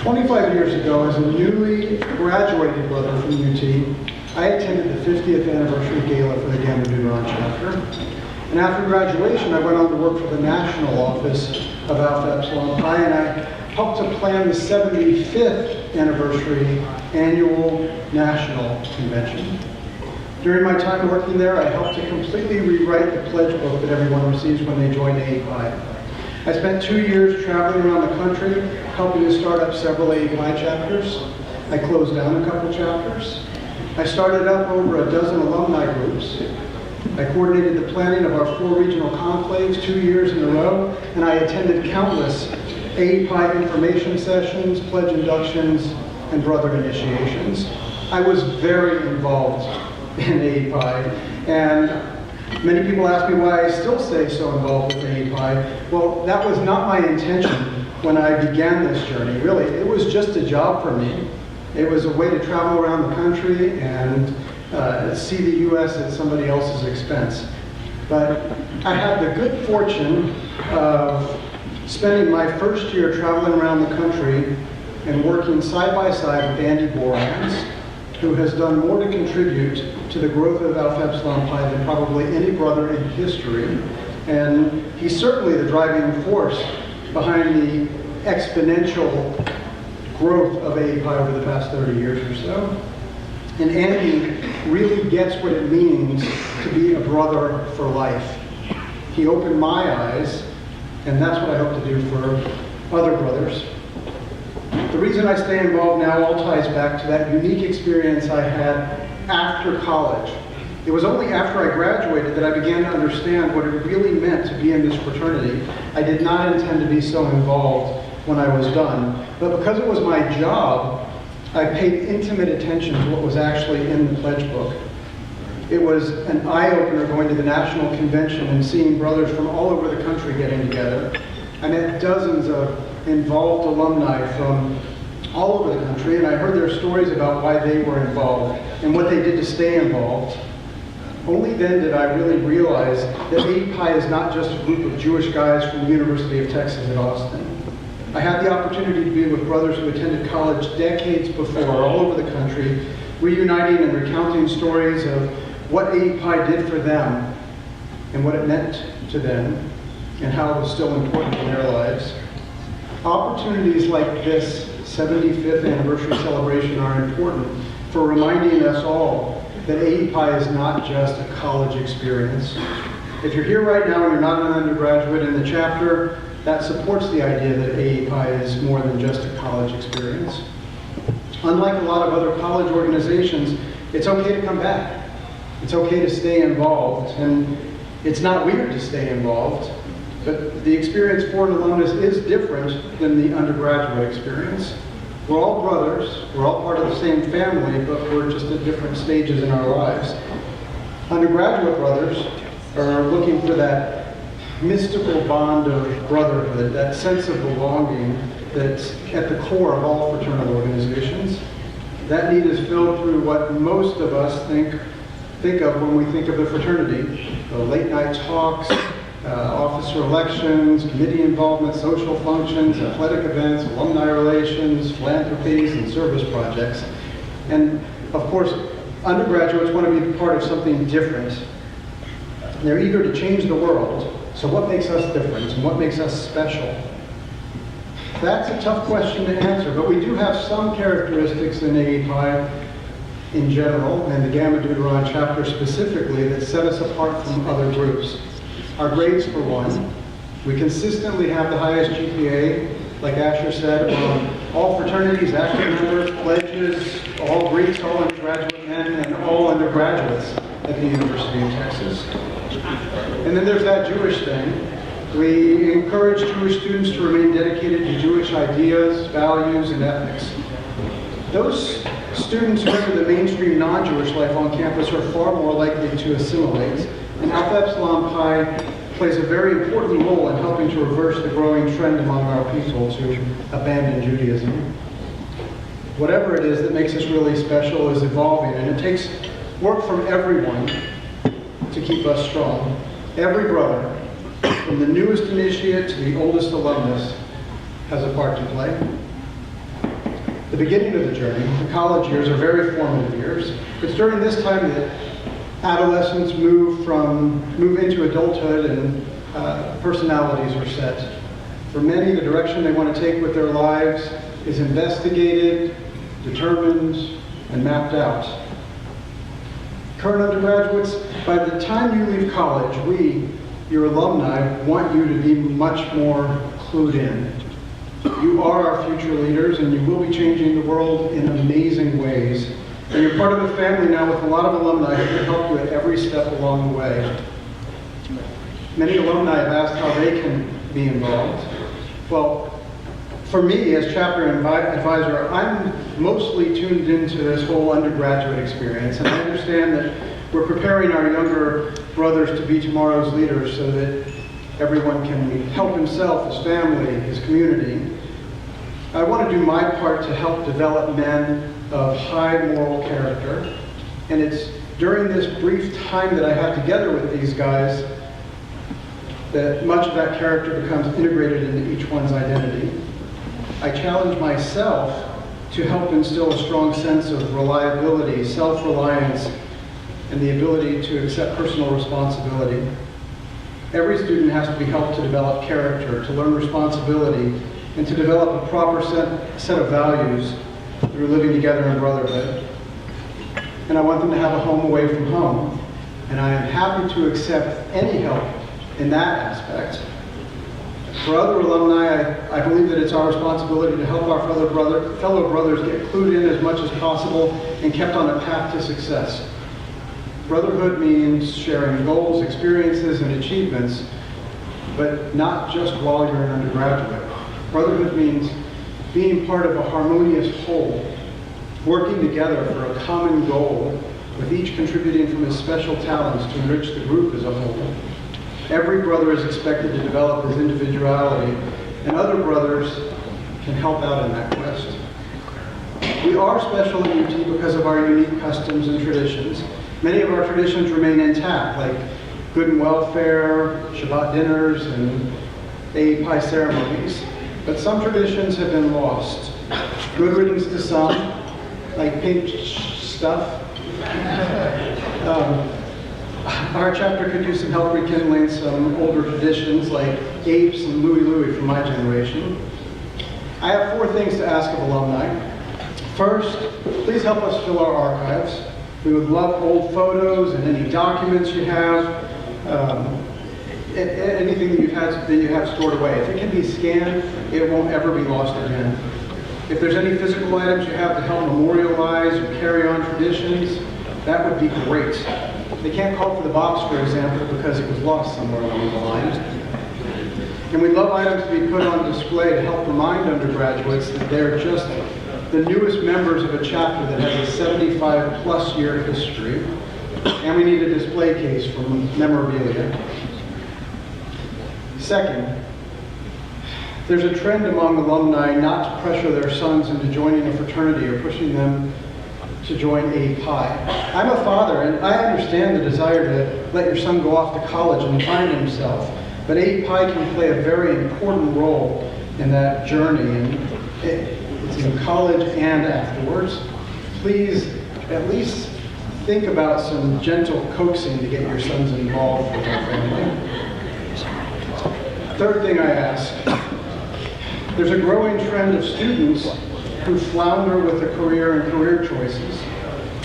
25 years ago, as a newly graduated brother from UT, I attended the 50th anniversary gala for the Gamma Deuteron chapter. And after graduation, I went on to work for the national office of Alpha Epsilon Pi, and I helped to plan the 75th anniversary annual national convention. During my time working there, I helped to completely rewrite the pledge book that everyone receives when they join AEPi. I spent 2 years traveling around the country, helping to start up several AEPi chapters. I closed down a couple chapters. I started up over a dozen alumni groups. I coordinated the planning of our 4 regional conclaves 2 years in a row, and I attended countless AEPi information sessions, pledge inductions, and brother initiations. I was very involved in AEPi, and many people ask me why I still stay so involved with AEPi. Well, that was not my intention when I began this journey, really. It was just a job for me. It was a way to travel around the country and see the U.S. at somebody else's expense. But I had the good fortune of spending my first year traveling around the country and working side by side with Andy Borans, who has done more to contribute to the growth of Alpha Epsilon Pi than probably any brother in history. And he's certainly the driving force behind the exponential growth of AEPi over the past 30 years or so. And Andy really gets what it means to be a brother for life. He opened my eyes, and that's what I hope to do for other brothers. The reason I stay involved now all ties back to that unique experience I had after college. It was only after I graduated that I began to understand what it really meant to be in this fraternity. I did not intend to be so involved when I was done, but because it was my job, I paid intimate attention to what was actually in the pledge book. It was an eye-opener going to the national convention and seeing brothers from all over the country getting together. I met dozens of involved alumni from all over the country, and I heard their stories about why they were involved and what they did to stay involved. Only then did I really realize that AEPi is not just a group of Jewish guys from the University of Texas at Austin. I had the opportunity to be with brothers who attended college decades before all over the country, reuniting and recounting stories of what AEPi did for them and what it meant to them and how it was still important in their lives. Opportunities like this 75th anniversary celebration are important for reminding us all that AEPi is not just a college experience. If you're here right now and you're not an undergraduate in the chapter, that supports the idea that AEPi is more than just a college experience. Unlike a lot of other college organizations, it's okay to come back. It's okay to stay involved, and it's not weird to stay involved, but the experience for an alumnus is different than the undergraduate experience. We're all brothers, we're all part of the same family, but we're just at different stages in our lives. Undergraduate brothers are looking for that mystical bond of brotherhood, that sense of belonging that's at the core of all fraternal organizations. That need is filled through what most of us think of when we think of the fraternity. The late night talks, officer elections, committee involvement, social functions, athletic events, alumni relations, philanthropies, and service projects. And of course, undergraduates want to be part of something different. They're eager to change the world. So what makes us different and what makes us special? That's a tough question to answer, but we do have some characteristics in AEPi in general, and the Gamma Deuteron chapter specifically, that set us apart from other groups. Our grades, for one. We consistently have the highest GPA, like Asher said, among all fraternities, active members, pledges, all Greeks, all undergraduate men, and all undergraduates at the University of Texas. And then there's that Jewish thing. We encourage Jewish students to remain dedicated to Jewish ideas, values, and ethics. Those students who enter the mainstream non-Jewish life on campus are far more likely to assimilate, and Alpha Epsilon Pi plays a very important role in helping to reverse the growing trend among our people to abandon Judaism. Whatever it is that makes us really special is evolving, and it takes work from everyone to keep us strong. Every brother, from the newest initiate to the oldest alumnus, has a part to play. the beginning of the journey. The college years are very formative years. It's during this time that adolescents move into adulthood and personalities are set. For many, the direction they want to take with their lives is investigated, determined, and mapped out. Current undergraduates, by the time you leave college, we, your alumni, want you to be much more clued in. You are our future leaders, and you will be changing the world in amazing ways. And you're part of a family now with a lot of alumni who can help you at every step along the way. Many alumni have asked how they can be involved. Well, for me, as chapter advisor, I'm mostly tuned into this whole undergraduate experience, and I understand that we're preparing our younger brothers to be tomorrow's leaders so that everyone can help himself, his family, his community. I want to do my part to help develop men of high moral character, and it's during this brief time that I have together with these guys that much of that character becomes integrated into each one's identity. I challenge myself to help instill a strong sense of reliability, self-reliance, and the ability to accept personal responsibility. Every student has to be helped to develop character, to learn responsibility, and to develop a proper set of values through living together in brotherhood. And I want them to have a home away from home. And I am happy to accept any help in that aspect. For other alumni, I believe that it's our responsibility to help our fellow brothers get clued in as much as possible and kept on a path to success. Brotherhood means sharing goals, experiences, and achievements, but not just while you're an undergraduate. Brotherhood means being part of a harmonious whole, working together for a common goal, with each contributing from his special talents to enrich the group as a whole. Every brother is expected to develop his individuality, and other brothers can help out in that quest. We are special at UT because of our unique customs and traditions. Many of our traditions remain intact, like good and welfare, Shabbat dinners, and AEPi ceremonies. But some traditions have been lost. Good riddance to some, like pink stuff. Our chapter could use some help rekindling some older traditions like apes and Louie from my generation. I have 4 things to ask of alumni. First, please help us fill our archives. We would love old photos and any documents you have, anything that you have stored away. If it can be scanned, it won't ever be lost again. If there's any physical items you have to help memorialize or carry on traditions, that would be great. They can't call for the box, for example, because it was lost somewhere along the line. And we'd love items to be put on display to help remind undergraduates that they're just the newest members of a chapter that has a 75-plus year history. And we need a display case for memorabilia. Second, there's a trend among alumni not to pressure their sons into joining a fraternity or pushing them to join AEPi. I'm a father, and I understand the desire to let your son go off to college and find himself, but AEPi can play a very important role in that journey, and it's in college and afterwards. Please at least think about some gentle coaxing to get your sons involved with our family. Third thing I ask, there's a growing trend of students who flounder with a career and career choices.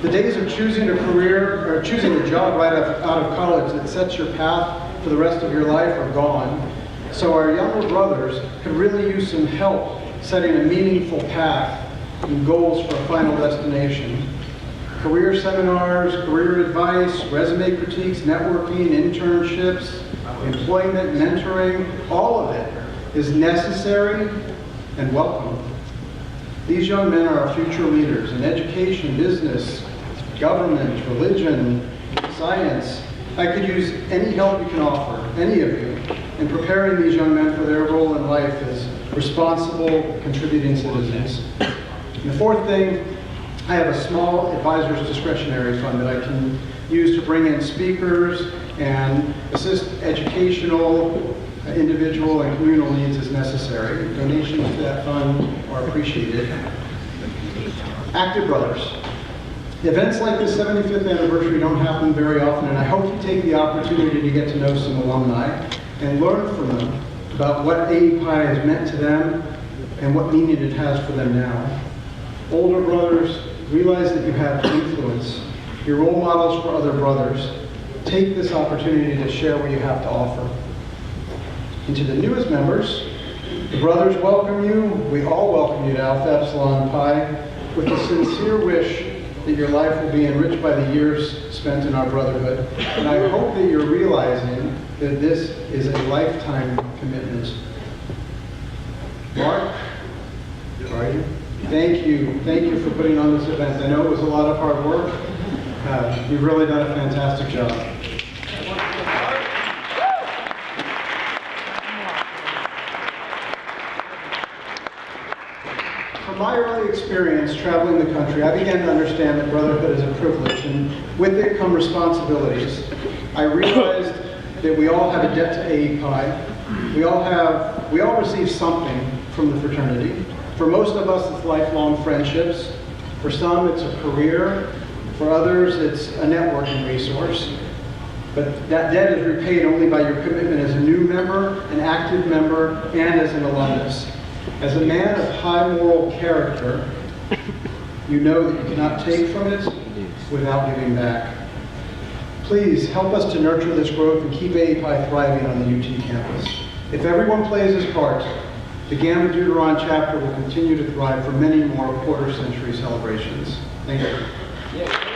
The days of choosing a career or choosing a job right out of college that sets your path for the rest of your life are gone. So our younger brothers could really use some help setting a meaningful path and goals for a final destination. Career seminars, career advice, resume critiques, networking, internships, employment, mentoring, all of it is necessary and welcome. These young men are our future leaders in education, business, government, religion, science. I could use any help you can offer, any of you, in preparing these young men for their role in life as responsible, contributing citizens. And the fourth thing, I have a small advisor's discretionary fund that I can use to bring in speakers and assist educational, individual, and communal needs as necessary. Donations to that fund are appreciated. Active Brothers. Events like the 75th anniversary don't happen very often, and I hope you take the opportunity to get to know some alumni and learn from them about what AEPi has meant to them and what meaning it has for them now. Older brothers, realize that you have influence. You're role models for other brothers. Take this opportunity to share what you have to offer. And to the newest members, the brothers welcome you. We all welcome you to Alpha Epsilon Pi with a sincere wish that your life will be enriched by the years spent in our brotherhood. And I hope that you're realizing that this is a lifetime commitment. Mark, how are you? Thank you. Thank you for putting on this event. I know it was a lot of hard work. You've really done a fantastic job. From my early experience traveling the country, I began to understand that brotherhood is a privilege, and with it come responsibilities. I realized that we all have a debt to AEPi. We all receive something from the fraternity. For most of us, it's lifelong friendships. For some, it's a career. For others, it's a networking resource. But that debt is repaid only by your commitment as a new member, an active member, and as an alumnus. As a man of high moral character, you know that you cannot take from it without giving back. Please help us to nurture this growth and keep AEPi thriving on the UT campus. If everyone plays his part, the Gamma Deuteron chapter will continue to thrive for many more quarter-century celebrations. Thank you.